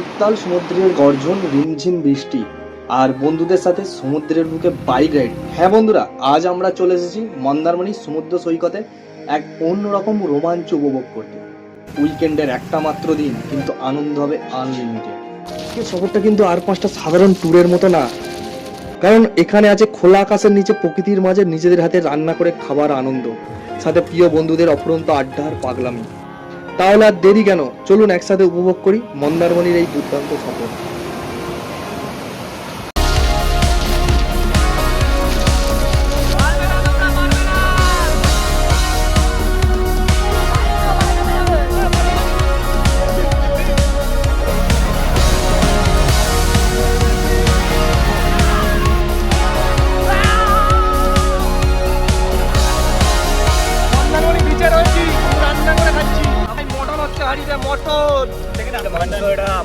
উত্তাল সমুদ্রের গর্জন, রিমঝিম বৃষ্টি আর বন্ধুদের সাথে সমুদ্রের বুকে বাইক রাইড। হ্যাঁ বন্ধুরা, আজ আমরা চলে এসেছি মন্দারমণি সমুদ্র সৈকতে এক অন্যরকম রোমাঞ্চ উপভোগ করতে। উইকেন্ডের একটা মাত্র দিন, কিন্তু আনন্দ হবে আনলিমিটেড। এই শহরটা কিন্তু আর পাঁচটা সাধারণ ট্যুরের মতো না, কারণ এখানে আছে খোলা আকাশের নিচে প্রকৃতির মাঝে নিজেদের হাতে রান্না করে খাবার আনন্দ, সাথে প্রিয় বন্ধুদের অফুরন্ত আড্ডা আর পাগলামি। তাহলে আর দেরি কেন, চলুন একসাথে উপভোগ করি মন্দারমণির এই দুর্দান্ত সফর।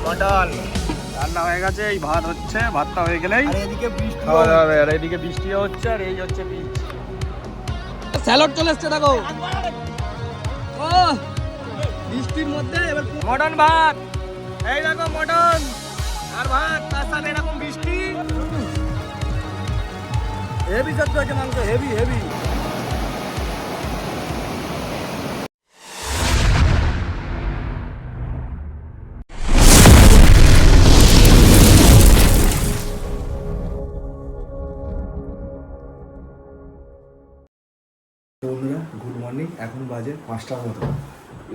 মটন রান্না হয়ে গেছে, এই ভাত হচ্ছে, ভাতটা হয়ে গেলেই খাওয়া দাওয়া হবে। আর এদিকে বৃষ্টিও হচ্ছে, আর এই হচ্ছে বিচ। স্যালাড চলে এসছে, দেখো বৃষ্টির মধ্যে এবার মটন ভাত, এই দেখো মটন আর ভাত, তার সাথে এরকম বৃষ্টি। হেভি সব আছে মাংস, হেভি হেভি। বন্ধুরা গুড মর্নিং। এখন বাজে 5টার মতো।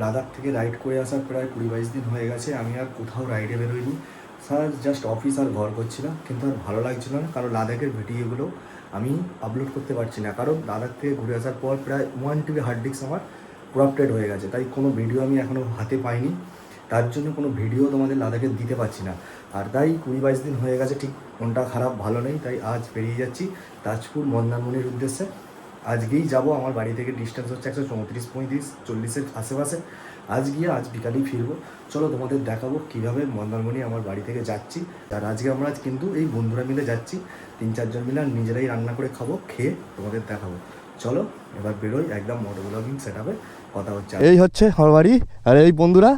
লাদাখ থেকে রাইড করে আসার প্রায় 20-22 দিন হয়ে গেছে। আমি আর কোথাও রাইডে বেরোইনি, স্যার জাস্ট অফিস আর ঘর করছিলাম। কিন্তু আর ভালো লাগছিল না, কারণ লাদাখের ভিডিওগুলো আমি আপলোড করতে পারছি না, কারণ লাদাখ থেকে ঘুরে আসার পর প্রায় 1 TB হার্ড ডিস্ক আমার করাপ্টেড হয়ে গেছে। তাই কোনো ভিডিও আমি এখনও হাতে পাইনি, তার জন্য কোনো ভিডিও তোমাদের লাদাখে দিতে পারছি না। আর তাই 20-22 দিন হয়ে গেছে, ঠিক মনটা খারাপ, ভালো নেই। তাই আজ বেরিয়ে যাচ্ছি তাজপুর মন্দারমণির উদ্দেশ্যে। আজকেই যাব, আমার বাড়ি থেকে ডিস্টেন্স হচ্ছে 134-35-40-এর আশেপাশে। আজ বিকালেই ফিরবো। চলো তোমাদের দেখাবো কীভাবে মন্দারমণি আমার বাড়ি থেকে যাচ্ছি। আর আজকে আমরা কিন্তু এই বন্ধুরা মিলে যাচ্ছি, 3-4 জন মিলে, নিজেরাই রান্না করে খাবো, খেয়ে তোমাদের দেখাবো। চলো এবার বেরোই, একদম মোটো ব্লগিং সেট আপে কথা হচ্ছে। এই হচ্ছে আমার বাড়ি। আর এই বন্ধুরা,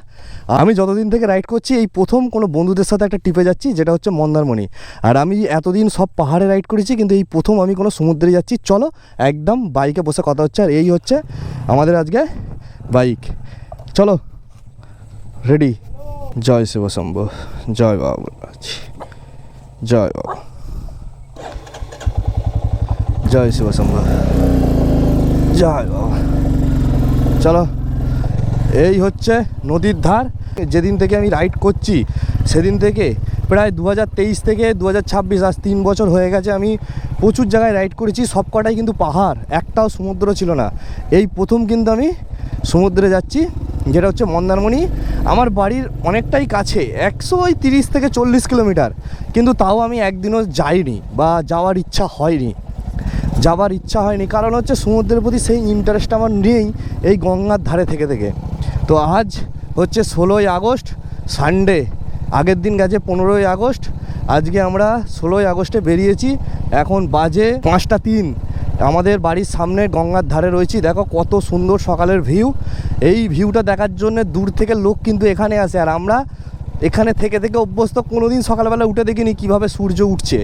আমি যতদিন থেকে রাইড করছি এই প্রথম কোনো বন্ধুদের সাথে একটা ট্রিপে যাচ্ছি, যেটা হচ্ছে মন্দারমণি। আর আমি এতদিন সব পাহাড়ে রাইড করেছি, কিন্তু এই প্রথম আমি কোনো সমুদ্রে যাচ্ছি। চলো একদম বাইকে বসে কথা হচ্ছে। আর এই হচ্ছে আমাদের আজকে বাইক। চলো রেডি। জয় শিব শম্ভু, জয় বাবা, জয় বাবা, জয় শিব শম্ভু, জয় বাবা। চলো, এই হচ্ছে নদীর ধার। যেদিন থেকে আমি রাইড করছি সেদিন থেকে প্রায় 2023 থেকে 2026, আজ 3 বছর হয়ে গেছে। আমি প্রচুর জায়গায় রাইড করেছি, সব কটাই কিন্তু পাহাড়, একটাও সমুদ্র ছিল না। এই প্রথম কিন্তু আমি সমুদ্রে যাচ্ছি, যেটা হচ্ছে মন্দারমণি। আমার বাড়ির অনেকটাই কাছে, 130 থেকে 40 কিলোমিটার, কিন্তু তাও আমি একদিনও যাইনি বা যাওয়ার ইচ্ছা হয়নি। কারণ হচ্ছে সমুদ্রের প্রতি সেই ইন্টারেস্ট আমার নেই এই গঙ্গার ধারে থেকে থেকে। তো আজ হচ্ছে 16ই আগস্ট, সানডে। আগের দিন গেছে 15ই আগস্ট। আজকে আমরা 16ই আগস্টে বেরিয়েছি। এখন বাজে 5টা 3। আমাদের বাড়ির সামনে গঙ্গার ধারে রয়েছি। দেখো কত সুন্দর সকালের ভিউ। এই ভিউটা দেখার জন্য দূর থেকে লোক কিন্তু এখানে আসে। আর আমরা এখানে থেকে থেকে অভ্যস্ত, কোনোদিন সকালবেলা উঠে দেখিনি কীভাবে সূর্য উঠছে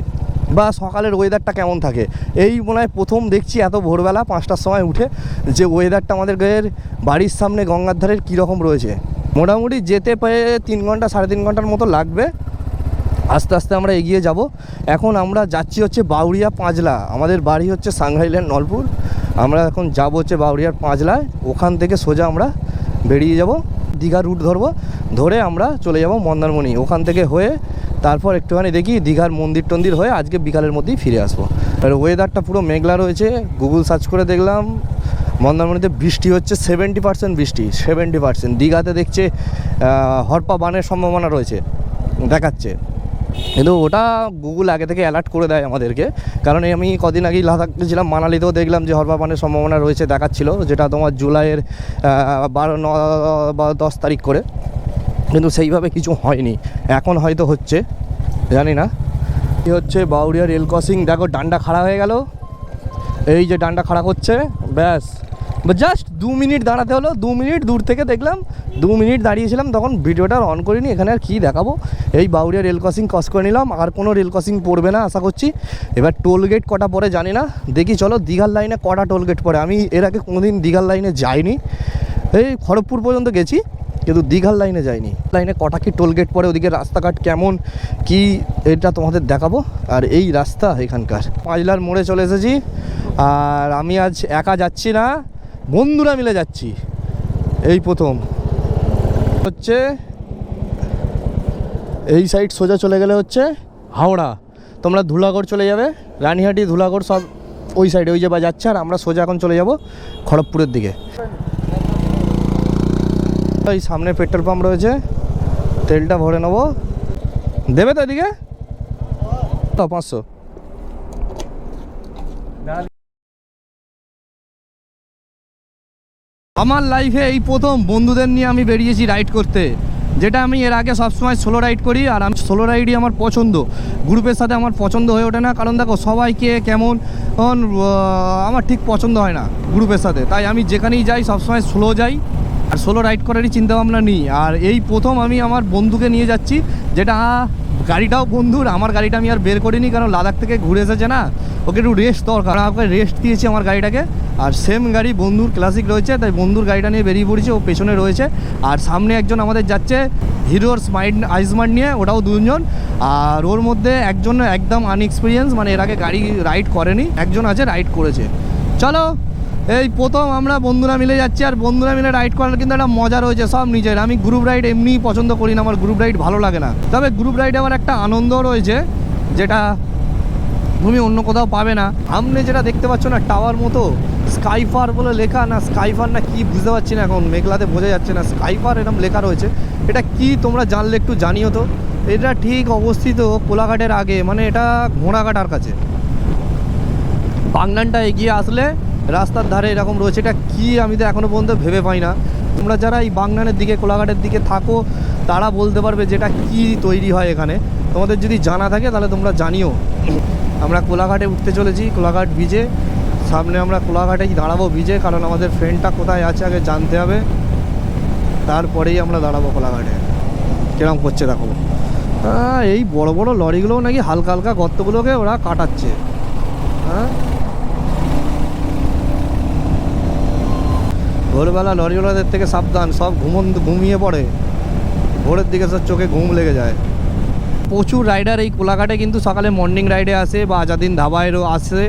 বা সকালের ওয়েদারটা কেমন থাকে। এই মনে হয় প্রথম দেখছি এত ভোরবেলা 5টার সময় উঠে যে ওয়েদারটা আমাদের বাড়ির সামনে গঙ্গার ধারের কীরকম রয়েছে। মোটামুটি যেতে পেয়ে 3 ঘন্টা 3.5 ঘন্টার মতো লাগবে। আস্তে আস্তে আমরা এগিয়ে যাব। এখন আমরা যাচ্ছি হচ্ছে বাউরিয়া পাঁজলা। আমাদের বাড়ি হচ্ছে সাংহাইল্যান্ড নলপুর। আমরা এখন যাব হচ্ছে বাউরিয়ার পাঁজলায়। ওখান থেকে সোজা আমরা বেরিয়ে যাব, দীঘা রুট ধরে আমরা চলে যাব মন্দারমণি। ওখান থেকে হয়ে তারপর একটুখানি দেখি দীঘার মন্দির হয়ে আজকে বিকালের মধ্যেই ফিরে আসবো। আর ওয়েদারটা পুরো মেঘলা রয়েছে। গুগল সার্চ করে দেখলাম মন্দারমণিতে বৃষ্টি হচ্ছে 70% বৃষ্টি, 70%। দীঘাতে দেখছে হরপা বানের সম্ভাবনা রয়েছে দেখাচ্ছে, কিন্তু ওটা গুগল আগে থেকে অ্যালার্ট করে দেয় আমাদেরকে। কারণ আমি কদিন আগেই লাদাখ গেছিলাম, মানালিতেও দেখলাম যে হরপা বানের সম্ভাবনা রয়েছে দেখাচ্ছিল, যেটা তোমার জুলাইয়ের 12, 9 বা 10 তারিখ করে, কিন্তু সেইভাবে কিছু হয়নি। এখন হয়তো হচ্ছে, জানি না। এই হচ্ছে বাউরিয়া রেল ক্রসিং। দেখো ডান্ডা খাড়া হয়ে গেল, এই যে ডান্ডা খাড়া করছে, ব্যাস জাস্ট 2 মিনিট দাঁড়াতে হলো, 2 মিনিট দূর থেকে দেখলাম, 2 মিনিট দাঁড়িয়েছিলাম, তখন ভিডিওটা অন করিনি। এখানে আর কী দেখাবো, এই বাউরিয়া রেল ক্রসিং ক্রস করে নিলাম, আর কোনো রেল ক্রসিং পড়বে না আশা করছি। এবার টোল গেট কটা পরে জানি না, দেখি চলো দীঘার লাইনে কটা টোল গেট পড়ে। আমি এর আগে কোনোদিন দীঘার লাইনে যাইনি, এই খড়গপুর পর্যন্ত গেছি কিন্তু দীঘার লাইনে যাইনি। লাইনে কটা কি টোল গেট পড়ে, ওদিকে রাস্তাঘাট কেমন কি এটা তোমাদের দেখাবো। আর এই রাস্তা এখানকার পাঁচলার মোড়ে চলে এসেছি, আর আমি আজ একা যাচ্ছি না, বন্ধুরা মিলে যাচ্ছি। এই প্রথম হচ্ছে এই সাইড সোজা চলে গেলে হচ্ছে হাওড়া, তোমরা ধুলাগড় চলে যাবে, রানীহাটি ধুলাগড় সব ওই সাইডে ওই যে বা যাচ্ছে। আর আমরা সোজা এখন চলে যাব খড়গপুরের দিকে। এই সামনে পেট্রোল পাম্প রয়েছে, তেলটা ভরে নেবো। দেবে তো এদিকে 500। আমার লাইফে এই প্রথম বন্ধুদের নিয়ে আমি বেরিয়েছি রাইড করতে, যেটা আমি এর আগে সবসময় সোলো রাইড করি। আর আমি সোলো রাইডই আমার পছন্দ, গ্রুপের সাথে আমার পছন্দ হয়ে ওঠে না। কারণ দেখো সবাইকে কেমন আমার ঠিক পছন্দ হয় না গ্রুপের সাথে, তাই আমি যেখানেই যাই সবসময় সোলো যাই, আর সোলো রাইড করারই চিন্তাভাবনা নিই। আর এই প্রথম আমি আমার বন্ধুকে নিয়ে যাচ্ছি, যেটা গাড়িটাও বন্ধুর। আমার গাড়িটা আমি আর বের করিনি, কারণ লাদাখ থেকে ঘুরে এসেছে না, ওকে একটু রেস্ট দরকার, ওকে রেস্ট দিয়েছি আমার গাড়িটাকে। আর সেম গাড়ি বন্ধুর ক্লাসিক রয়েছে, তাই বন্ধুর গাড়িটা নিয়ে বেরিয়ে পড়েছি, ও পেছনে রয়েছে। আর সামনে একজন আমাদের যাচ্ছে হিরোর আইসমার্ট নিয়ে, ওটাও দুজন। আর ওর মধ্যে একজন একদম আনএক্সপিরিয়েন্স, মানে এর আগে গাড়ি রাইড করেনি, একজন আছে রাইড করেছে। চলো এই প্রথম আমরা বন্ধুরা মিলে যাচ্ছি, আর বন্ধুরা মিলে রাইড করার কিন্তু একটা মজা রয়েছে সব নিজের। আমি গ্রুপ রাইড এমনিই পছন্দ করি না, আমার গ্রুপ রাইড ভালো লাগে না। তবে গ্রুপ রাইডে আমার একটা আনন্দ রয়েছে, যেটা তুমি অন্য কোথাও পাবে না। সামনে যেটা দেখতে পাচ্ছ না টাওয়ার মতো, স্কাইফার বলে লেখা, না স্কাইফার না কি বুঝতে পারছি না, এখন মেঘলাতে বোঝা যাচ্ছে না। স্কাইফার এরকম লেখা রয়েছে, এটা কি তোমরা জানলে একটু জানিও তো। এটা ঠিক অবস্থিত কোলাঘাটের আগে, মানে এটা ঘোড়াঘাটার কাছে। বাগনানটা এগিয়ে আসলে রাস্তার ধারে এরকম রয়েছে, এটা কি আমি তো এখনও পর্যন্ত ভেবে পাই না। তোমরা যারা এই বাগনানের দিকে কোলাঘাটের দিকে থাকো তারা বলতে পারবে যেটা কি তৈরি হয় এখানে, তোমাদের যদি জানা থাকে তাহলে তোমরা জানিও। আমরা কোলাঘাটে উঠতে চলেছি, কোলাঘাট ব্রিজে। সামনে আমরা কোলাঘাটেই দাঁড়াবো ব্রিজে, কারণ আমাদের ফ্রেন্ডটা কোথায় আছে আগে জানতে হবে, তারপরেই আমরা দাঁড়াবো কোলাঘাটে। কিরম করছে দেখো, এই বড় বড় লরিগুলোও নাকি হালকা হালকা গর্তগুলোকে ওরা কাটাচ্ছে। হ্যাঁ, ভোরবেলা লরিওয়ালাদের থেকে সাবধান, সব ঘুমিয়ে পড়ে, ভোরের দিকে সব চোখে ঘুম লেগে যায়। প্রচুর রাইডার এই কোলাঘাটে কিন্তু সকালে মর্নিং রাইডে আসে বা আজাদিন ধাবায়ও আসে,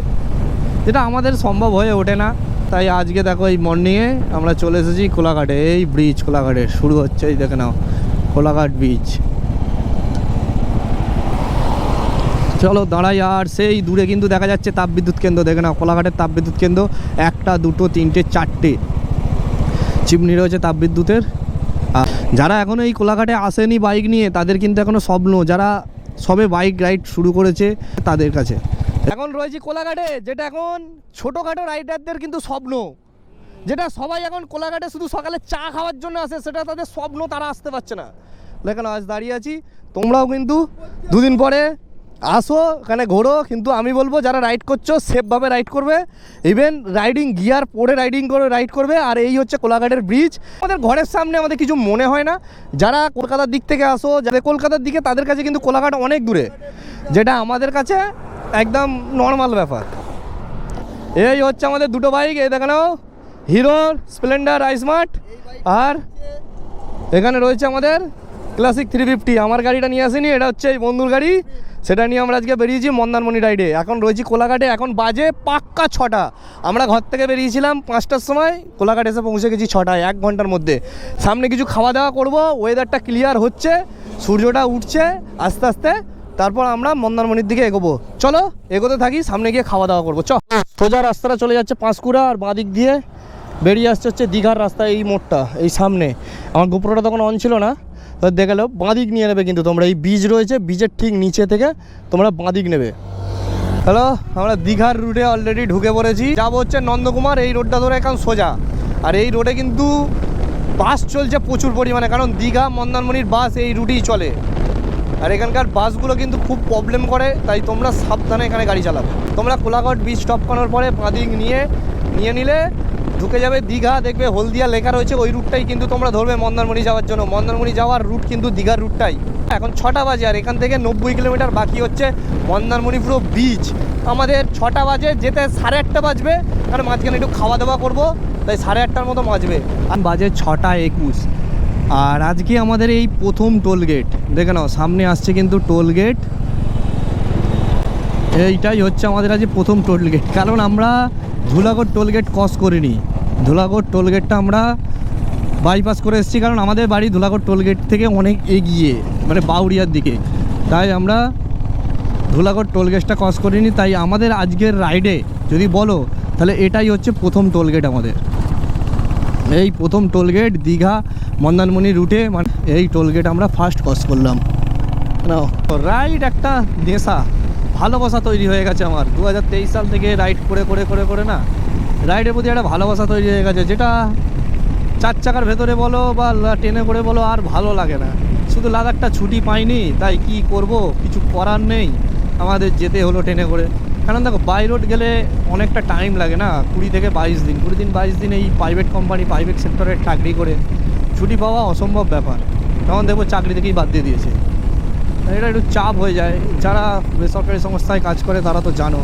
যেটা আমাদের সম্ভব হয়ে ওঠে না। তাই আজকে দেখো এই মর্নিংয়ে আমরা চলে এসেছি কোলাঘাটে। এই ব্রিজ কোলাঘাটে শুরু হচ্ছে, এই দেখে নাও কোলাঘাট ব্রিজ। চলো দাঁড়াই। আর সেই দূরে কিন্তু দেখা যাচ্ছে তাপবিদ্যুৎ কেন্দ্র, দেখে নাও কোলাঘাটের তাপবিদ্যুৎ কেন্দ্র, 1, 2, 3, 4 চিমনি রয়েছে তাপবিদ্যুতের। যারা এখনও এই কোলাঘাটে আসেনি বাইক নিয়ে, তাদের কিন্তু এখনও স্বপ্ন, যারা সবে বাইক রাইড শুরু করেছে তাদের কাছে। এখন রয়েছে কোলাঘাটে, যেটা এখন ছোটোখাটো রাইডারদের কিন্তু স্বপ্ন, যেটা সবাই এখন কোলাঘাটে শুধু সকালে চা খাওয়ার জন্য আসে, সেটা তাদের স্বপ্ন, তারা আসতে পারছে না। লেখানো আজ দাঁড়িয়ে আছি, তোমরাও কিন্তু দুদিন পরে আসো এখানে ঘোরো। কিন্তু আমি বলবো যারা রাইড করছো সেফভাবে রাইড করবে, ইভেন রাইডিং গিয়ার পরে রাইড করবে। আর এই হচ্ছে কোলাঘাটের ব্রিজ। আমাদের ঘরের সামনে আমাদের কিছু মনে হয় না, যারা কলকাতার দিক থেকে আসো, যারা কলকাতার দিকে, তাদের কাছে কিন্তু কোলাঘাট অনেক দূরে, যেটা আমাদের কাছে একদম নর্মাল ব্যাপার। এই হচ্ছে আমাদের দুটো বাইক, এই দেখে নাও, হিরোর স্প্লেন্ডার আইসমার্ট, আর এখানে রয়েছে আমাদের ক্লাসিক 350। আমার গাড়িটা নিয়ে আসিনি, এটা হচ্ছে এই বন্ধুর গাড়ি, সেটা নিয়ে আমরা আজকে বেরিয়েছি মন্দারমণি রাইডে। এখন রয়েছি কোলাঘাটে, এখন বাজে পাক্কা 6টা। আমরা ঘর থেকে বেরিয়েছিলাম 5টার সময়, কোলাঘাট এসে পৌঁছে গেছি 6টায়, 1 ঘন্টার মধ্যে। সামনে কিছু খাওয়া দাওয়া করবো, ওয়েদারটা ক্লিয়ার হচ্ছে, সূর্যটা উঠছে আস্তে আস্তে, তারপর আমরা মন্দারমণির দিকে এগোবো। চলো এগোতে থাকি, সামনে গিয়ে খাওয়া দাওয়া করবো। সোজা রাস্তাটা চলে যাচ্ছে পাঁশকুড়া, আর বাঁ দিক দিয়ে বেরিয়ে আসছে হচ্ছে দীঘার রাস্তা। এই মোড়টা এই সামনে, আমার গোপ্রোটা তখন অন ছিল না, দেখে গেলো বাঁদিক নিয়ে নেবে কিন্তু তোমরা। এই ব্রিজ রয়েছে, ব্রিজের ঠিক নিচে থেকে তোমরা বাঁদিক নেবে। হ্যালো, আমরা দীঘার রুটে অলরেডি ঢুকে পড়েছি, যাবো হচ্ছে নন্দকুমার। এই রোডটা ধরে এখন সোজা, আর এই রোডে কিন্তু বাস চলছে প্রচুর পরিমাণে, কারণ দীঘা মন্দারমণির বাস এই রুটেই চলে। আর এখানকার বাসগুলো কিন্তু খুব প্রবলেম করে, তাই তোমরা সাবধানে এখানে গাড়ি চালাবে। তোমরা কোলাঘাট ব্রিজ স্টপ করার পরে বাঁদিক নিয়ে নিলে ঢুকে যাবে দীঘা, দেখবে হলদিয়া লেখা রয়েছে, ওই রুটটাই কিন্তু তোমরা ধরবে মন্দারমণি যাওয়ার জন্য। মন্দারমণি যাওয়ার রুট কিন্তু দীঘার রুটটাই। এখন 6টা বাজে আর এখান থেকে 90 কিলোমিটার বাকি হচ্ছে মন্দারমণি পুরো বিচ। আমাদের 6টা বাজে যেতে 8:30 বাজবে, কারণ মাঝখানে একটু খাওয়া দাওয়া করবো, তাই 8:30 মতো বাজবে। আর বাজে 6:21। আর আজকে আমাদের এই প্রথম টোল গেট, দেখে নাও সামনে আসছে কিন্তু টোল গেট। এইটাই হচ্ছে আমাদের আজ প্রথম টোল গেট, কারণ আমরা ধুলাগড় টোল গেট ক্রস করিনি। ধুলাগড় টোল গেটটা আমরা বাইপাস করে এসেছি, কারণ আমাদের বাড়ি ধুলাগড় টোল গেট থেকে অনেক এগিয়ে, মানে বাউরিয়ার দিকে, তাই আমরা ধুলাগড় টোল গেটটা ক্রস করিনি। তাই আমাদের আজকের রাইডে যদি বলো তাহলে এটাই হচ্ছে প্রথম টোল গেট আমাদের। এই প্রথম টোল গেট দীঘা মন্দারমণি রুটে, মানে এই টোল গেট আমরা ফার্স্ট ক্রস করলাম। রাইড একটা নেশা, ভালোবাসা তৈরি হয়ে গেছে আমার 2023 সাল থেকে রাইড করে করে করে করে না, রাইডের প্রতি একটা ভালোবাসা তৈরি হয়ে গেছে, যেটা 4 চাকার ভেতরে বলো বা ট্রেনে করে বলো আর ভালো লাগে না। শুধু লাদাখটা ছুটি পাইনি, তাই কি করব, কিছু করার নেই, আমাদের যেতে হলো ট্রেনে করে। কারণ দেখো বাই রোড গেলে অনেকটা টাইম লাগে না, 20 থেকে 22 দিন, 20 দিন 22 দিন এই প্রাইভেট কোম্পানি প্রাইভেট সেক্টরের চাকরি করে ছুটি পাওয়া অসম্ভব ব্যাপার। তখন দেখবো চাকরি থেকেই বাদ দিয়ে দিয়েছে, এটা একটু চাপ হয়ে যায়। যারা বেসরকারি সংস্থায় কাজ করে তারা তো জানো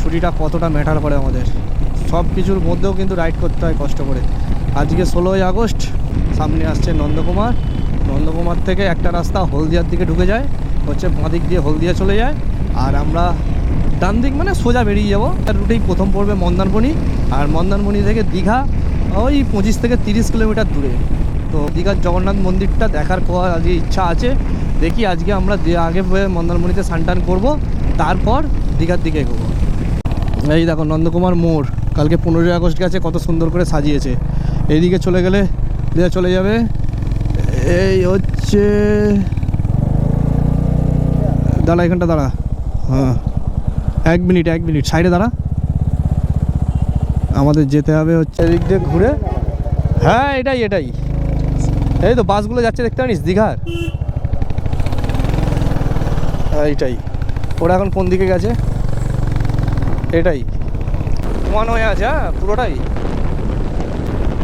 ছুটিটা কতটা ম্যাটার করে আমাদের। সব কিছুর মধ্যেও কিন্তু রাইড করতে হয় কষ্ট করে। আজকে 16ই আগস্ট, সামনে আসছে নন্দকুমার। নন্দকুমার থেকে একটা রাস্তা হলদিয়ার দিকে ঢুকে যায়, হচ্ছে বাঁ দিক দিয়ে হলদিয়া চলে যায়, আর আমরা ডান দিক মানে সোজা বেরিয়ে যাবো। তার রুটেই প্রথম পড়বে মন্দারমণি, আর মন্দারমণি থেকে দীঘা ওই 25 থেকে 30 কিলোমিটার দূরে। তো দীঘার জগন্নাথ মন্দিরটা দেখার আজকে ইচ্ছা আছে, দেখি আজকে আমরা আগে মন্দারমণিতে স্নান করবো, তারপর দীঘার দিকে এগোবো। এই দেখো নন্দকুমার মোড়, কালকে 15ই আগস্ট গেছে, কত সুন্দর করে সাজিয়েছে। এইদিকে চলে গেলে দীঘা চলে যাবে। এই হচ্ছে, দাঁড়া এখানটা দাঁড়া, হ্যাঁ 1 মিনিট সাইডে দাঁড়া, আমাদের যেতে হবে হচ্ছে এদিক দিয়ে ঘুরে। হ্যাঁ এটাই এই তো বাসগুলো যাচ্ছে, দেখতে পারিস দীঘার, এইটাই। ওরা এখন কোন দিকে গেছে, এটাই সমান হয়ে আছে, হ্যাঁ পুরোটাই।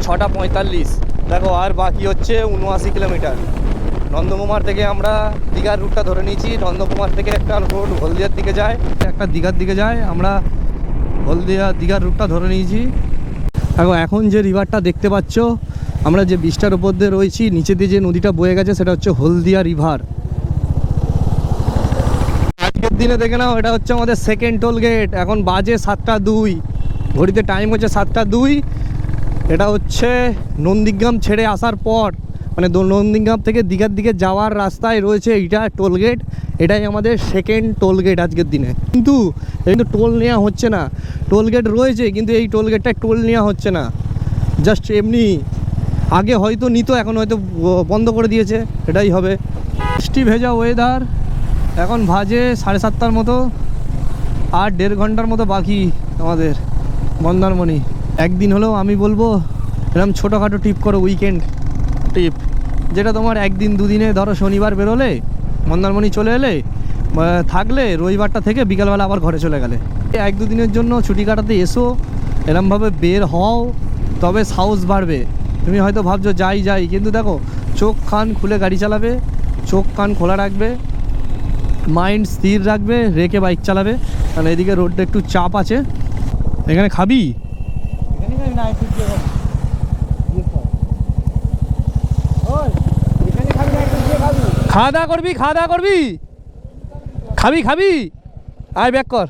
6:45 দেখো, আর বাকি হচ্ছে 79 কিলোমিটার। নন্দকুমার থেকে আমরা দীঘার রুটটা ধরে নিয়েছি। নন্দকুমার থেকে একটা রোড হলদিয়ার দিকে যায়, একটা দীঘার দিকে যায়, আমরা দীঘার রুটটা ধরে নিয়েছি। এখন যে রিভারটা দেখতে পাচ্ছ, আমরা যে ব্রিজটার ওপর দিয়ে রয়েছি, নিচে দিয়ে যে নদীটা বয়ে গেছে সেটা হচ্ছে হলদিয়া রিভার। আজকের দিনে দেখে নাও, এটা হচ্ছে আমাদের সেকেন্ড টোল গেট। এখন বাজে 7:02, ঘড়িতে টাইম হচ্ছে 7:02। এটা হচ্ছে নন্দীগ্রাম ছেড়ে আসার পর, মানে নন্দীগ্রাম থেকে দীঘার দিকে যাওয়ার রাস্তায় রয়েছে এইটা টোল গেট। এটাই আমাদের সেকেন্ড টোল গেট আজকের দিনে। কিন্তু টোল নেওয়া হচ্ছে না, টোল গেট রয়েছে কিন্তু এই টোল গেটটায় টোল নেওয়া হচ্ছে না, জাস্ট এমনি। আগে হয়তো নিত, এখন হয়তো বন্ধ করে দিয়েছে, এটাই হবে। বৃষ্টি ভেজা ওয়েদার, এখন বাজে 7:30 মতো, আর 1.5 ঘন্টার মতো বাকি আমাদের মন্দারমণি। একদিন হলেও আমি বলবো এরকম ছোটোখাটো ট্রিপ করো, উইকেন্ড ট্রিপ, যেটা তোমার একদিন দুদিনে, ধরো শনিবার বেরোলে মন্দারমণি চলে এলে, থাকলে রবিবারটা থেকে বিকালবেলা আবার ঘরে চলে গেলে। 1-2 দিনের জন্য ছুটি কাটাতে এসো, এরমভাবে বের হও, তবে সাহস বাড়বে। তুমি হয়তো ভাবছো যাই, কিন্তু দেখো চোখ কান খুলে গাড়ি চালাবে, চোখ কান খোলা রাখবে, মাইন্ড স্থির রাখবে, রেখে বাইক চালাবে। কারণ এদিকে রোডটা একটু চাপ আছে। এখানে খাবি, খাওয়া দাওয়া করবি, খাবি আয় ব্যাক কর।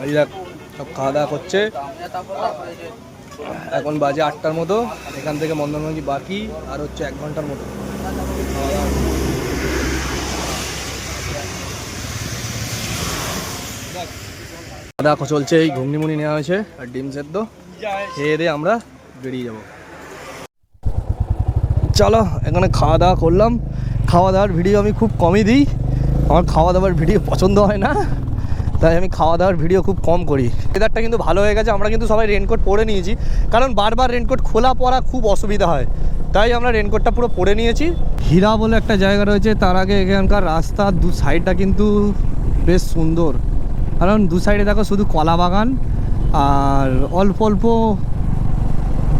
এই দেখ সব খাওয়া দাওয়া করছে। এখন বাজে 8টার মতো, এখান থেকে মন্দারমণি বাকি আর হচ্ছে 1 ঘন্টার মতো। খাওয়া দাওয়া চলছে, এই ঘুগনিমুনি নেওয়া হয়েছে আর ডিম সেদ্ধ, খেয়ে দিয়ে আমরা বেরিয়ে যাব। চলো এখানে খাওয়া দাওয়া করলাম। খাওয়া দাওয়ার ভিডিও আমি খুব কমই দিই, আমার খাওয়া দাওয়ার ভিডিও পছন্দ হয় না, তাই আমি খাওয়া দাওয়ার ভিডিও খুব কম করি। ওয়েদারটা কিন্তু ভালো হয়ে গেছে, আমরা কিন্তু সবাই রেনকোট পরে নিয়েছি, কারণ বারবার রেনকোট খোলা পরা খুব অসুবিধা হয়, তাই আমরা রেনকোটটা পুরো পরে নিয়েছি। হীরা বলে একটা জায়গা রয়েছে, তার আগে এখানকার রাস্তার দু সাইডটা কিন্তু বেশ সুন্দর, কারণ দু সাইডে দেখো শুধু কলা বাগান আর অল্প অল্প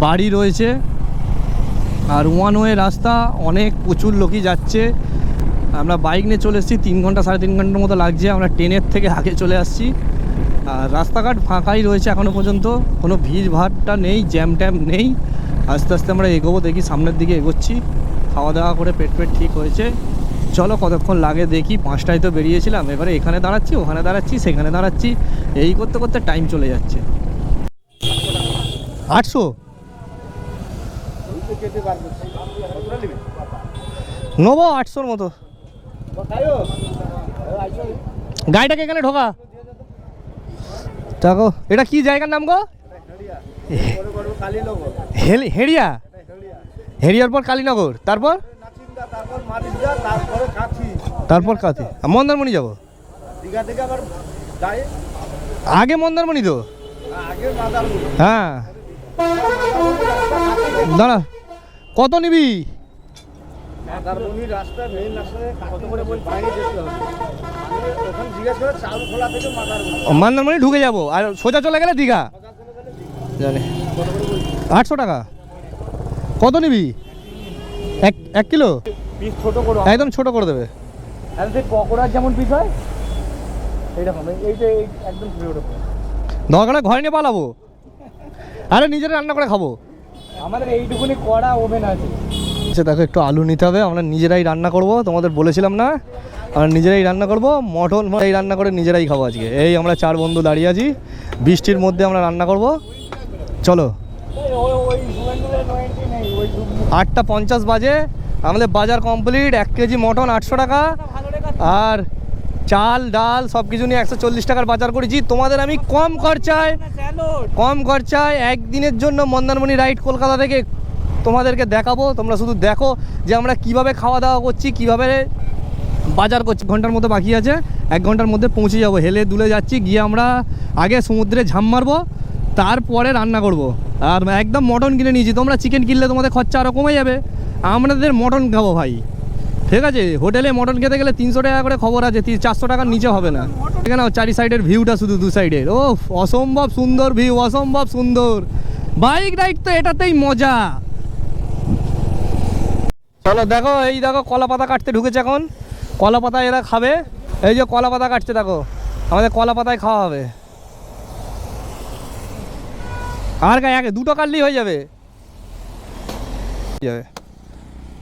বাড়ি রয়েছে, আর ওয়ান ওয়ে রাস্তা, অনেক প্রচুর লোকই যাচ্ছে। আমরা বাইক নিয়ে চলে এসেছি, 3 ঘন্টা 3.5 ঘন্টার মতো লাগছে, আমরা ট্রেনের থেকে আগে চলে আসছি। আর রাস্তাঘাট ফাঁকাই রয়েছে এখনও পর্যন্ত, কোনো ভিড় ভাড়টা নেই, জ্যাম ট্যাম নেই। আস্তে আস্তে আমরা এগোবো, দেখি সামনের দিকে এগোচ্ছি। খাওয়া দাওয়া করে পেট ঠিক হয়েছে। চলো কতক্ষণ লাগে দেখি, 5টায় তো বেরিয়েছিলাম, এবারে এখানে দাঁড়াচ্ছি, ওখানে দাঁড়াচ্ছি, সেখানে দাঁড়াচ্ছি, এই করতে করতে টাইম চলে যাচ্ছে। 800 নেবো, 800-র মতো। গাড়িটাকে এখানে ঢোকা দেখো। এটা কি জায়গার নাম গো? হেড়িয়া, হেড়িয়ার পর কালীনগর, তারপর কাথি, মন্দারমণি যাবো। আগে মন্দারমণি তো, হ্যাঁ। দাঁড়া, কত নিবি? মন্দারমণি ঢুকে যাবো আর সোজা চলে গেলে দীঘা। জানি 800 টাকা। কত নিবি? 1 কিলো পিস ছোট করে, একদম ছোট করে দেবে। আর সেই পকোড়ার যেমন পিস হয় এইরকম, এইটা একদম ছোট। দরকার ঘরে নিয়ে পালাবো, আরে নিজেরা রান্না করে খাবো। আমাদের এইটুকুনি কড়া ওভেন আছে। আচ্ছা দেখো, একটু আলু নিতে হবে, আমরা নিজেরাই রান্না করব, তোমাদের বলেছিলাম না, আমরা নিজেরাই রান্না করব। মটন এই রান্না করে নিজেরাই খাবো আজকে। এই আমরা 4 বন্ধু দাঁড়িয়ে আছি, বৃষ্টির মধ্যে আমরা রান্না করব। চলো, 8:50 বাজে, আমাদের বাজার কমপ্লিট। 1 কেজি মটন 800 টাকা, আর চাল ডাল সব কিছু নিয়ে 140 টাকার বাজার করেছি। তোমাদের আমি কম খরচায় একদিনের জন্য মন্দারমণি রাইড কলকাতা থেকে তোমাদেরকে দেখাবো। তোমরা শুধু দেখো যে আমরা কিভাবে খাওয়া দাওয়া করছি, কিভাবে বাজার করছি। ঘন্টার মতো বাকি আছে, 1 ঘন্টার মধ্যে পৌঁছে যাবো। হেলে দুলে যাচ্ছি, গিয়ে আমরা আগে সমুদ্রে ঝাঁপ মারবো, তারপরে রান্না করব। আর একদম মটন কিনে নিয়েছি। তোমরা চিকেন কিনলে তোমাদের খরচা আরও কমে যাবে, আমাদের মটন খাবো ভাই, ঠিক আছে? হোটেলে মটন খেতে গেলে 300 টাকা করে খবর আছে, 400 টাকার নিচে হবে না। এখানে 4 সাইডের ভিউটা, শুধু 2 সাইডের, ও অসম্ভব সুন্দর ভিউ, অসম্ভব সুন্দর। বাইক রাইড তো এটাতেই মজা। চলো দেখো, এই দেখো কলা পাতা কাটতে ঢুকেছে এখন। কলা পাতা এরা খাবে, এই যে কলা পাতা কাটছে দেখো, আমাদের কলা পাতায় খাওয়া হবে। আর গায়ে আগে 2টো কাটলেই হয়ে যাবে।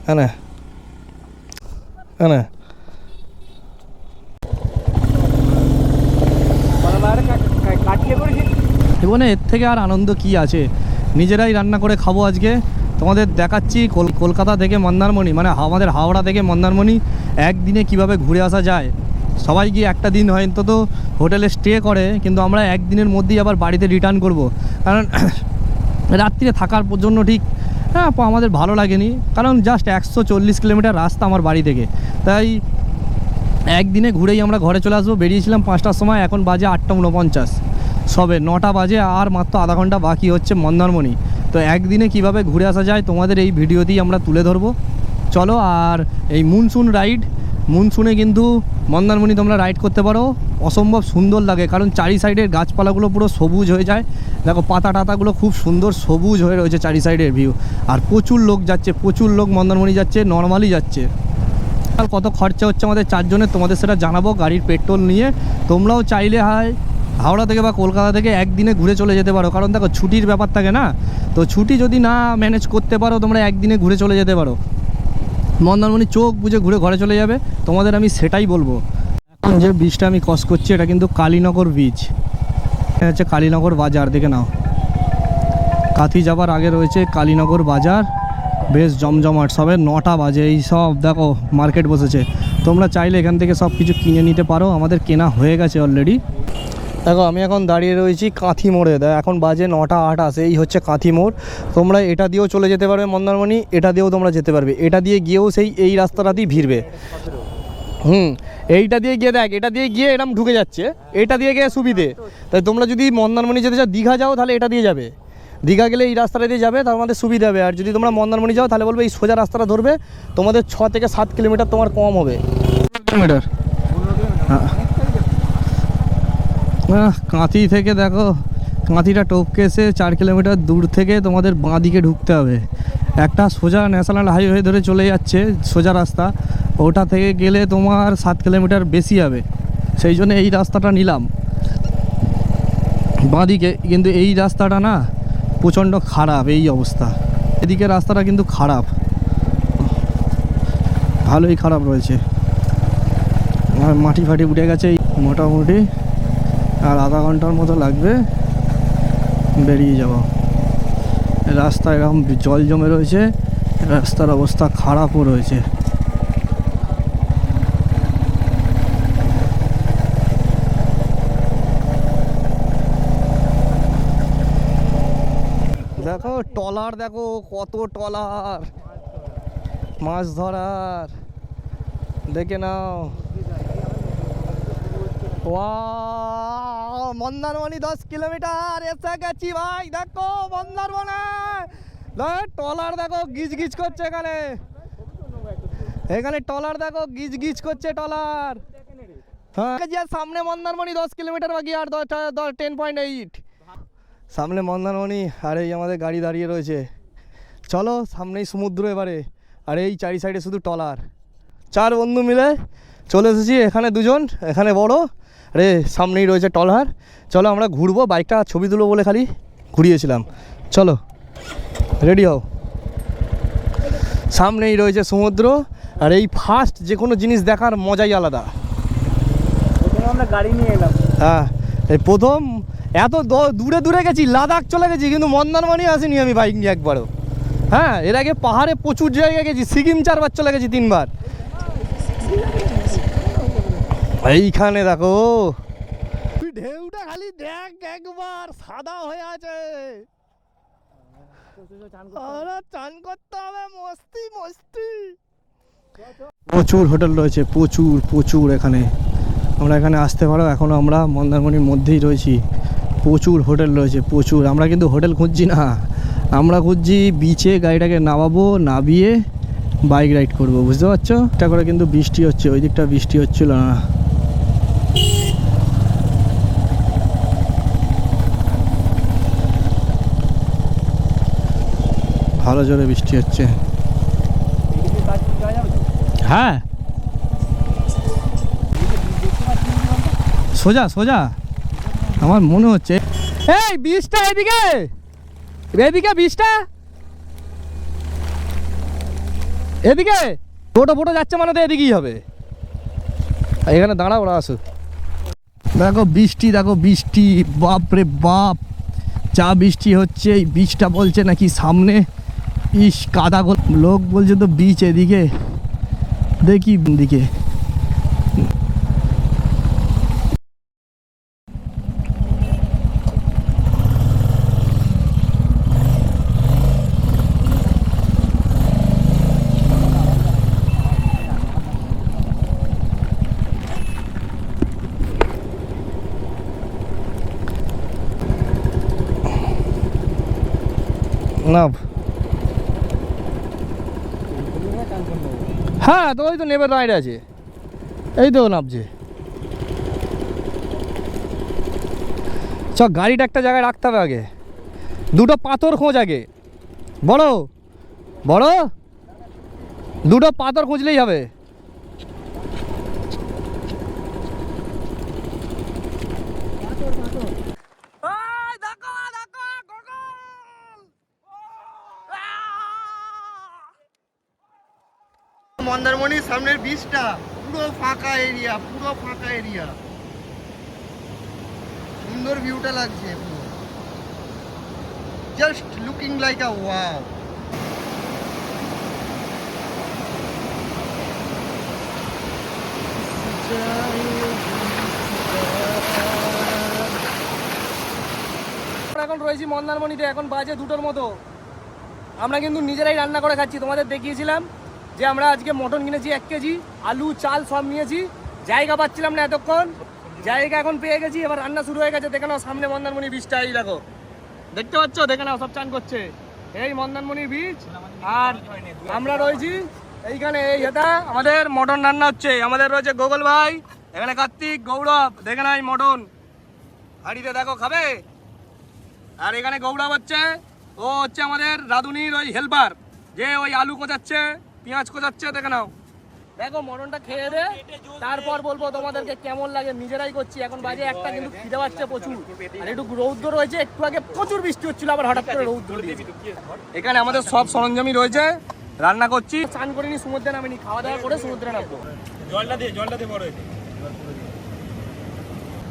হ্যাঁ না, হ্যাঁ, জীবনে এর থেকে আর আনন্দ কি আছে? নিজেরাই রান্না করে খাবো আজকে। তোমাদের দেখাচ্ছি কলকাতা থেকে মন্দারমণি, মানে আমাদের হাওড়া থেকে মন্দারমণি একদিনে কিভাবে ঘুরে আসা যায়। সবাই গিয়ে একটা দিন হয়তো তো হোটেলে স্টে করে, কিন্তু আমরা একদিনের মধ্যেই আবার বাড়িতে রিটার্ন করব। কারণ রাত্রিরে থাকার জন্য ঠিক আমাদের ভালো লাগেনি, কারণ জাস্ট 140 কিলোমিটার রাস্তা আমার বাড়ি থেকে। তাই একদিনে ঘুরেই আমরা ঘরে চলে আসবো। বেরিয়েছিলাম 5টার সময়, এখন বাজে 8:49, সবে 9টা বাজে, আর মাত্র আধা ঘন্টা বাকি হচ্ছে মন্দারমণি। তো একদিনে কিভাবে ঘুরে আসা যায় তোমাদের এই ভিডিওতেই আমরা তুলে ধরবো। চলো, আর এই মনসুন রাইড, মনসুনে কিন্তু মন্দারমণি তোমরা রাইড করতে পারো, অসম্ভব সুন্দর লাগে। কারণ 4 সাইডের গাছপালাগুলো পুরো সবুজ হয়ে যায়, দেখো পাতা টাতাগুলো খুব সুন্দর সবুজ হয়ে রয়েছে 4 সাইডের ভিউ। আর প্রচুর লোক যাচ্ছে, প্রচুর লোক মন্দারমণি যাচ্ছে, নর্মালি যাচ্ছে। আর কত খরচা হচ্ছে আমাদের 4 জনের তোমাদের সেটা জানাবো গাড়ির পেট্রোল নিয়ে। তোমরাও চাইলে হাওড়া থেকে বা কলকাতা থেকে একদিনে ঘুরে চলে যেতে পারো। কারণ দেখো ছুটির ব্যাপার থাকে না, তো ছুটি যদি না ম্যানেজ করতে পারো তোমরা একদিনে ঘুরে চলে যেতে পারো। মন্দারমণি চোখ বুঝে ঘুরে ঘরে চলে যাবে, তোমাদের আমি সেটাই বলবো। এখন যে বীজটা আমি ক্রস করছি এটা কিন্তু কালীনগর বীজ, এটা হচ্ছে কালীনগর বাজার, দেখে নাও। কাথি যাবার আগে রয়েছে কালীনগর বাজার, বেশ জমজমাট। সবে 9টা বাজে, এই সব দেখো মার্কেট বসেছে। তোমরা চাইলে এখান থেকে সব কিছু কিনে নিতে পারো, আমাদের কেনা হয়ে গেছে অলরেডি। দেখো আমি এখন দাঁড়িয়ে রয়েছি কাঁথি মোড়ে, এখন বাজে 9:08। এই হচ্ছে কাঁথি মোড়। তোমরা এটা দিয়েও চলে যেতে পারবে মন্দারমণি, এটা দিয়েও তোমরা যেতে পারবে। এটা দিয়ে গিয়েও এই রাস্তাটাতেই ভিড়বে। এইটা দিয়ে গিয়ে দেখ, এটা দিয়ে গিয়ে এরকম ঢুকে যাচ্ছে, এটা দিয়ে গিয়ে সুবিধে। তাই তোমরা যদি মন্দারমণি যেতে চাও, দীঘা যাও, তাহলে এটা দিয়ে যাবে। দীঘা গেলে এই রাস্তাটা দিয়ে যাবে, তার আমাদের সুবিধা হবে। আর যদি তোমরা মন্দারমণি যাও তাহলে বলবে এই সোজা রাস্তাটা ধরবে, তোমাদের 6 থেকে 7 কিলোমিটার তোমার কম হবে। কিলোমিটার, হ্যাঁ। কাঁথি থেকে দেখো, কাঁথিটা টপকে এসে 4 কিলোমিটার দূর থেকে তোমাদের বাঁ দিকে ঢুকতে হবে। একটা সোজা ন্যাশনাল হাইওয়ে ধরে চলে যাচ্ছে, সোজা রাস্তা, ওটা থেকে গেলে তোমার 7 কিলোমিটার বেশি হবে। সেই জন্য এই রাস্তাটা নিলাম বাঁ দিকে। কিন্তু এই রাস্তাটা না প্রচণ্ড খারাপ, এই অবস্থা। এদিকে রাস্তাটা কিন্তু খারাপ, ভালোই খারাপ রয়েছে। আর মাটি ফাটি উঠে গেছে মোটামুটি, আর আধা ঘন্টার মতো লাগবে বেরিয়ে যাব। রাস্তা এরকম জল জমে রয়েছে, রাস্তার অবস্থা খারাপও রয়েছে। দেখো ট্রলার, দেখো কত ট্রলার মাছ ধরার, দেখে নাও। ওয়াও, মন্দারমণি 10 কিলোমিটার এসে গেছি ভাই। দেখো মন্দারমণি ট্রলার, দেখো গিজ গিজ করছে এখানে। এখানে ট্রলার দেখো গিজ গিজ করছে ট্রলার। হ্যাঁ, সামনে মন্দারমণি 10 কিলোমিটার বাকি, আর 10.8 সামনে মন্দারমণি। আর এই আমাদের গাড়ি দাঁড়িয়ে রয়েছে। চলো, সামনেই সমুদ্র এবারে, আর এই 4 সাইডে শুধু ট্রলার। 4 বন্ধু মিলে চলে এসেছি। এখানে 2জন, এখানে বড়, আরে সামনেই রয়েছে ট্রলার। চলো আমরা ঘুরবো, বাইকটা ছবি তুলবো বলে খালি ঘুরিয়েছিলাম। চলো রেডি হও। সামনেই রয়েছে সমুদ্র, আর এই ফার্স্ট যে কোনো জিনিস দেখার মজাই আলাদা। আমরা গাড়ি নিয়ে এলাম। হ্যাঁ, এই প্রথম এত দূরে দূরে গেছি, লাদাখ চলে গেছি, কিন্তু মন্দারমণি আসিনি আমি বাইক নিয়ে একবারও। হ্যাঁ, এর আগে পাহাড়ে প্রচুর জায়গায় গেছি, সিকিম 4 বার চলে গেছি, 3 বার। এইখানে দেখো ঢেউটা খালি দেখ একবার, সাদা হয়ে আছে। চান করতে হবে, মস্তি মস্তি। প্রচুর হোটেল রয়েছে, প্রচুর প্রচুর। এখানে আমরা এখানে আসতে পারো, এখনও আমরা মন্দারমণির মধ্যেই রয়েছি। প্রচুর হোটেল রয়েছে, প্রচুর। আমরা কিন্তু হোটেল খুঁজছি না, আমরা খুঁজছি বিচে গাড়িটাকে নামাবো, নামিয়ে বাইক রাইড করবো, বুঝতে পারছো? এটা করে কিন্তু বৃষ্টি হচ্ছে, ওই দিকটা বৃষ্টি হচ্ছিল না। ভালো জোরে বৃষ্টি হচ্ছে। হ্যাঁ, সোজা সোজা আমার মনে হচ্ছে। এই বীজটা এদিকে, এদিকে বীজটা এদিকে। টোটো ফোটো যাচ্ছে মানে তো এদিকেই হবে। এখানে দাঁড়া, ওরা আসুক। দেখো বৃষ্টি, দেখো বৃষ্টি, বাপরে বাপ, যা বৃষ্টি হচ্ছে। এই বীজটা বলছে নাকি সামনে ইস কাদা, লোক বলছে তো বিচ এদিকে, দেখি দিকে। নাভ, হ্যাঁ তো ওই তো নেবার রাইড আছে, এই তো নামছে। চ গাড়িটা একটা জায়গায় রাখতে হবে আগে, 2টো পাথর খোঁজ আগে, বড় বড় 2টো পাথর খুঁজলেই হবে। মন্দারমণির সামনের বীজটা পুরো ফাঁকা এরিয়া, পুরো ফাঁকা এরিয়া, সুন্দর ভিউটা লাগছে, জাস্ট লুকিং লাইক আ ওয়াও। এখন রয়েছি মন্দারমণিতে, এখন বাজে 2টোর মতো। আমরা কিন্তু নিজেরাই রান্না করে খাচ্ছি। তোমাদের দেখিয়েছিলাম যে আমরা আজকে মটন কিনেছি 1 কেজি, আলু চাল সব নিয়েছি। জায়গা পাচ্ছিলাম না এতক্ষণ, জায়গা এখন পেয়ে গেছি, এবার রান্না শুরু হয়ে গেছে। দেখে নাও সামনে মন্দারমণি বীজটা, এই দেখো, দেখতে পাচ্ছ? দেখে নাও সব চান করছে, এই মন্দারমণির বীজ। আর আমরা রয়েছি এইখানে, এই এটা আমাদের মটন রান্না হচ্ছে। আমাদের রয়েছে গোগল ভাই, এখানে কার্তিক, গৌরব, দেখে নাও এই মটন। হাঁড়িতে দেখো খাবে। আর এখানে গৌরব হচ্ছে, ও হচ্ছে আমাদের রাঁধুনির ওই হেল্পার, যে ওই আলু কোচাচ্ছে, পেঁয়াজ কোচাচ্ছে। দেখে নাও, দেখো মটনটা খেয়ে দে, তারপর বলবো তোমাদেরকে কেমন লাগে। নিজেরাই করছি, এখন বাজে একটা, কিন্তু খিদে পাচ্ছে প্রচুর। আর একটু রৌদ্র রয়েছে, একটু আগে প্রচুর বৃষ্টি হচ্ছিল, আবার হঠাৎ করে রৌদ্র দিয়েছে। এখানে আমাদের সব সরঞ্জামই রয়েছে, রান্না করছি। চান করিনি, সমুদ্রে নামিনি, খাওয়া দাওয়া করে সমুদ্রে নামবো। জলটা দে বড়।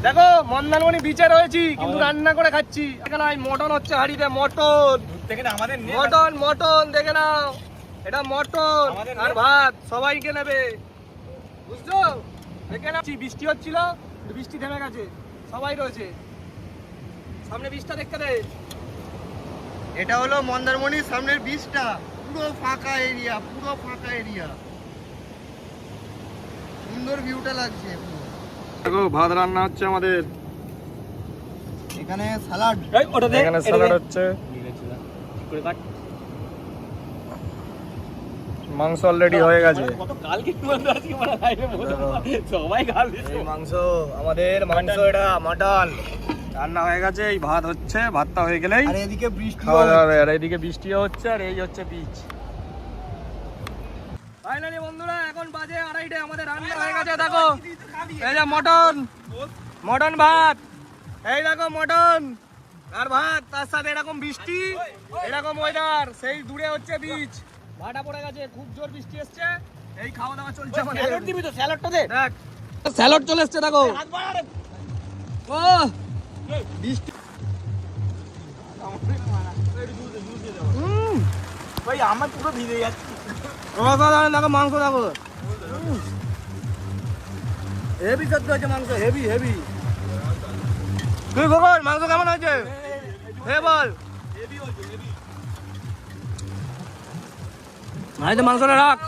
দেখো মন্দারমণি বিচে রয়েছি, কিন্তু রান্না করে খাচ্ছি। এখানে মটন হচ্ছে হাঁড়িতে, মটন মটন মটন দেখে নাও, এটা মটন আর ভাত সবাইকে নেবে, বুঝছো? দেখে নাও, বৃষ্টি হচ্ছিল, বৃষ্টি থেমে গেছে, সবাই রয়েছে। সামনে বীজটা দেখতে দে। এটা হলো মন্দারমণির সামনের বীজটা, পুরো ফাঁকা এরিয়া, সুন্দর ভিউটা লাগছে। দেখো ভাত রান্না হচ্ছে আমাদের, এখানে স্যালাড, এখানে স্যালাড হচ্ছে, মাংস অলরেডি হয়ে গেছে। এই মাংস আমাদের, মাংস এটা মাটন রান্না হয়ে গেছে। এই ভাত হচ্ছে, ভাতটা হয়ে গেলেই আর এদিকে বৃষ্টি খাওয়া দাওয়া হবে। আর এইদিকে বৃষ্টিও হচ্ছে, আর এই হচ্ছে বীজ। ফাইনালি বন্ধুরা, এখন বাজে 2:30, আমাদের রান্না হয়ে গেছে। দেখো এই যে মটন ভাত, এই দেখো মটন আর ভাত, তার সাথে এরকম বৃষ্টি, এরকম ওয়েদার, সেই দূরে হচ্ছে বীজ, ভাটা পড়ে গেছে, খুব জোর বৃষ্টি এসছে। এই খাওয়া দাওয়া চলছে আমাদের। স্যালাড দিবি তো, স্যালাডটা দে। দেখ স্যালাড চলে এসছে, দেখো। ও বৃষ্টি, ভাই আমার পুরো ভিজে যাচ্ছে। দেখো মাংস, দেখো হেভি সেদ্ধ হয়েছে মাংস, হেভি হেভি। তুই বল মাংস কেমন হয়েছে, হে বল। ভাইতে মাংসটা রাখ।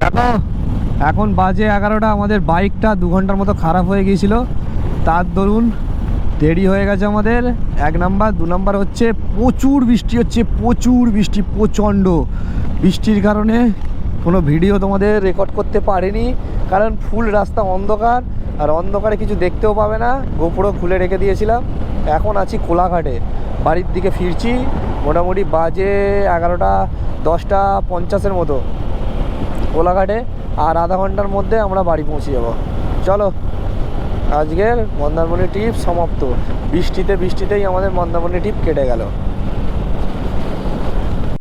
দেখো এখন বাজে 11টা, আমাদের বাইকটা 2 ঘন্টার মতো খারাপ হয়ে গিয়েছিল, তার দরুন দেরি হয়ে গেছে আমাদের। 1 নাম্বার, 2 নাম্বার হচ্ছে প্রচুর বৃষ্টি হচ্ছে, প্রচুর বৃষ্টি, প্রচণ্ড বৃষ্টির কারণে কোনো ভিডিও তোমাদের রেকর্ড করতে পারিনি, কারণ ফুল রাস্তা অন্ধকার, আর অন্ধকারে কিছু দেখতেও পাবে না। গোপুরো খুলে রেখে দিয়েছিলাম। এখন আছি কোলাঘাটে, বাড়ির দিকে ফিরছি। মোটামুটি বাজে 11টা 10:50 মতো কোলাঘাটে, আর আধা ঘন্টার মধ্যে আমরা বাড়ি পৌঁছে যাব। চলো, আজকের মন্দারমণি ট্রিপ সমাপ্ত। বৃষ্টিতেই আমাদের মন্দারমণি ট্রিপ কেটে গেল।